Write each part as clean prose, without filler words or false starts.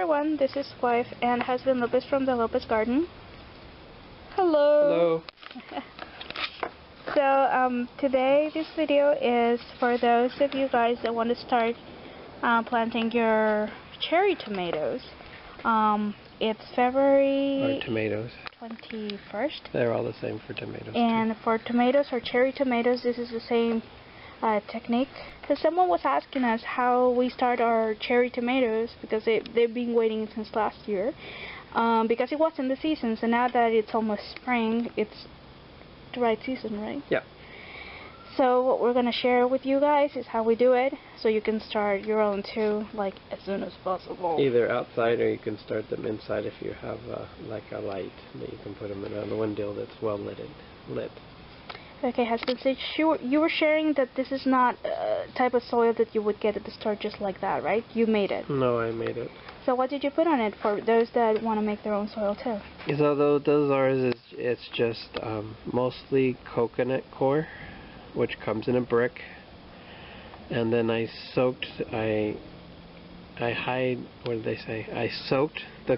everyone, this is wife and husband Lopez from the Lopez Garden. Hello! Hello! So today this video is for those of you guys that want to start planting your cherry tomatoes. It's February Or tomatoes. 21st. They're all the same for tomatoes. And for tomatoes or cherry tomatoes, this is the same technique. So someone was asking us how we start our cherry tomatoes because they've been waiting since last year because it wasn't the season. So now that it's almost spring, it's the right season, right? Yeah. So what we're going to share with you guys is how we do it, so you can start your own too, like as soon as possible. Either outside, or you can start them inside if you have like a light that you can put them in a window that's well lit. Okay, husband, so you were sharing that this is not a type of soil that you would get at the store just like that, right? You made it. No, I made it. So what did you put on it for those that want to make their own soil too? So those ours it's just mostly coconut coir, which comes in a brick, and then I soaked the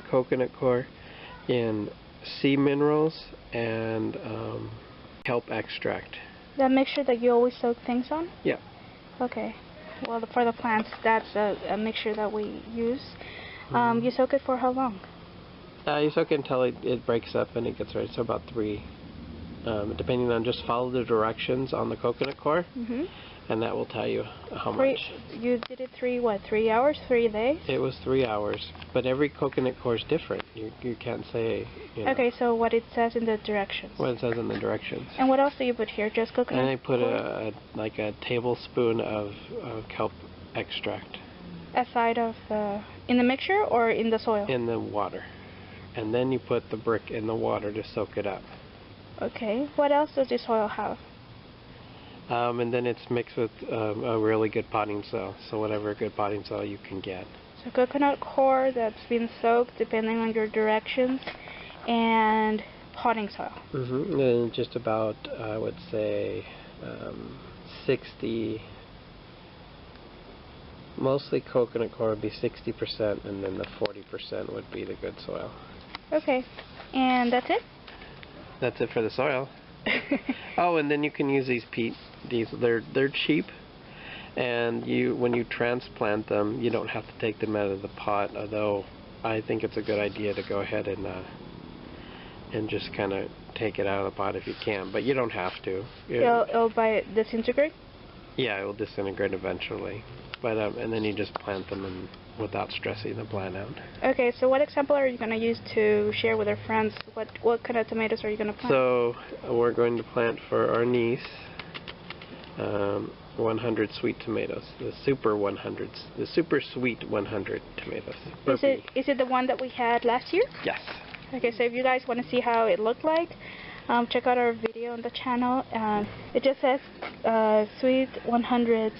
coconut coir in sea minerals and kelp extract. That mixture that you always soak things on? Yeah. Okay. Well, for the plants, that's a mixture that we use. You soak it for how long? You soak it until it breaks up and it gets ready. So about 3, depending on, just follow the directions on the coconut coir, and that will tell you how much. You did it 3 hours, 3 days? It was 3 hours, but every coconut coir is different. You can't say. Okay, so what it says in the directions. What it says in the directions. And what else do you put here? Just coconut? And I put like a tablespoon of kelp extract. Aside of in the mixture or in the soil? In the water, and then you put the brick in the water to soak it up. Okay. What else does the soil have? And then it's mixed with a really good potting soil. So whatever good potting soil you can get. So coconut coir that's been soaked, depending on your directions, and potting soil. And just about, I would say, 60. Mostly coconut coir would be 60%, and then the 40% would be the good soil. Okay. And that's it? That's it for the soil. Oh, and then you can use these peat. They're cheap, and when you transplant them, you don't have to take them out of the pot. Although I think it's a good idea to go ahead and just kind of take it out of the pot if you can, but you don't have to. It'll disintegrate? Yeah, it will disintegrate eventually. But and then you just plant them without stressing the plant out. Okay, so what example are you going to use to share with our friends? What kind of tomatoes are you going to plant? So we're going to plant for our niece 100 sweet tomatoes, the super 100s, the super sweet 100 tomatoes. Is it the one that we had last year? Yes. Okay, so if you guys want to see how it looked like, check out our video on the channel. It just says sweet 100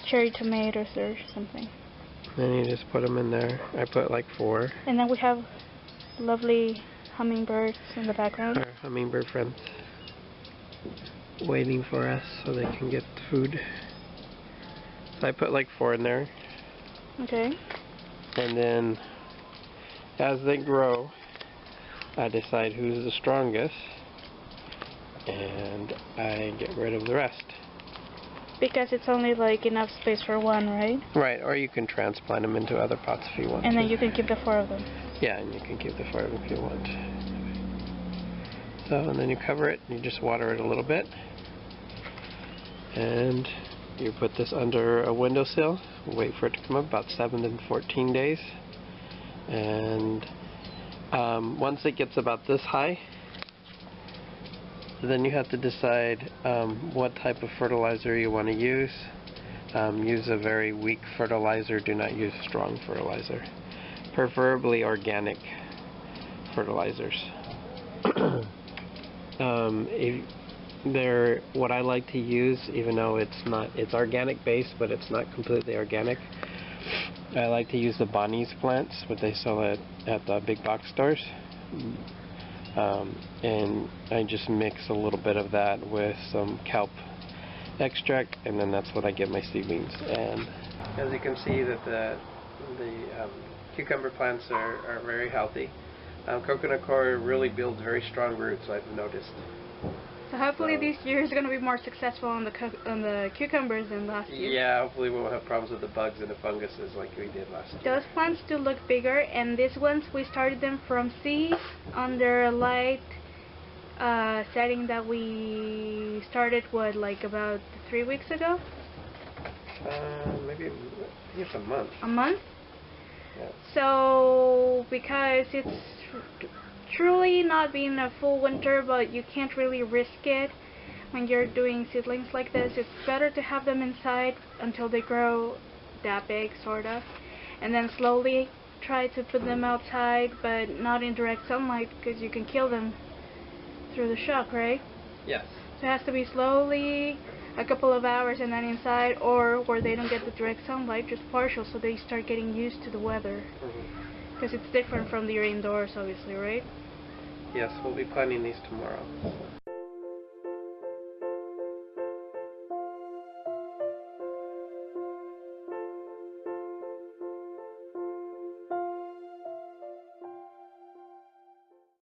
cherry tomatoes or something. Then you just put them in there. I put like 4. And then we have lovely hummingbirds in the background. Our hummingbird friends waiting for us so they can get food. So I put like 4 in there. Okay. And then as they grow, I decide who's the strongest, and I get rid of the rest. Because it's only like enough space for one, right? Right, or you can transplant them into other pots if you want. And then you can keep the 4 of them. Yeah, and you can keep the 4 of them if you want. So, and then you cover it, and you just water it a little bit. And you put this under a windowsill, wait for it to come up, about 7 to 14 days. And once it gets about this high, then you have to decide what type of fertilizer you want to use. Use a very weak fertilizer. Do not use strong fertilizer. Preferably organic fertilizers. What I like to use, even though it's organic based, but it's not completely organic. I like to use the Bonnie's plants, what they sell at the big box stores. And I just mix a little bit of that with some kelp extract, and then that's what I get my seedlings. And as you can see, that the Cucumber plants are very healthy. Coconut coir really builds very strong roots, I've noticed. So hopefully this year is going to be more successful on the cucumbers than last year. Yeah, hopefully we won't have problems with the bugs and the funguses like we did last year. Those plants do look bigger, and these ones we started them from seeds under a light setting that we started like about 3 weeks ago. Maybe I think it's a month. A month? Yeah. So because it's truly not being a full winter, but you can't really risk it when you're doing seedlings like this. It's better to have them inside until they grow that big, sort of, and then slowly try to put them outside, but not in direct sunlight, because you can kill them through the shock, right? Yes. So it has to be slowly, a couple of hours, and then inside, or where they don't get the direct sunlight, just partial, so they start getting used to the weather. Because it's different from your indoors, obviously, right? Yes, we'll be planting these tomorrow.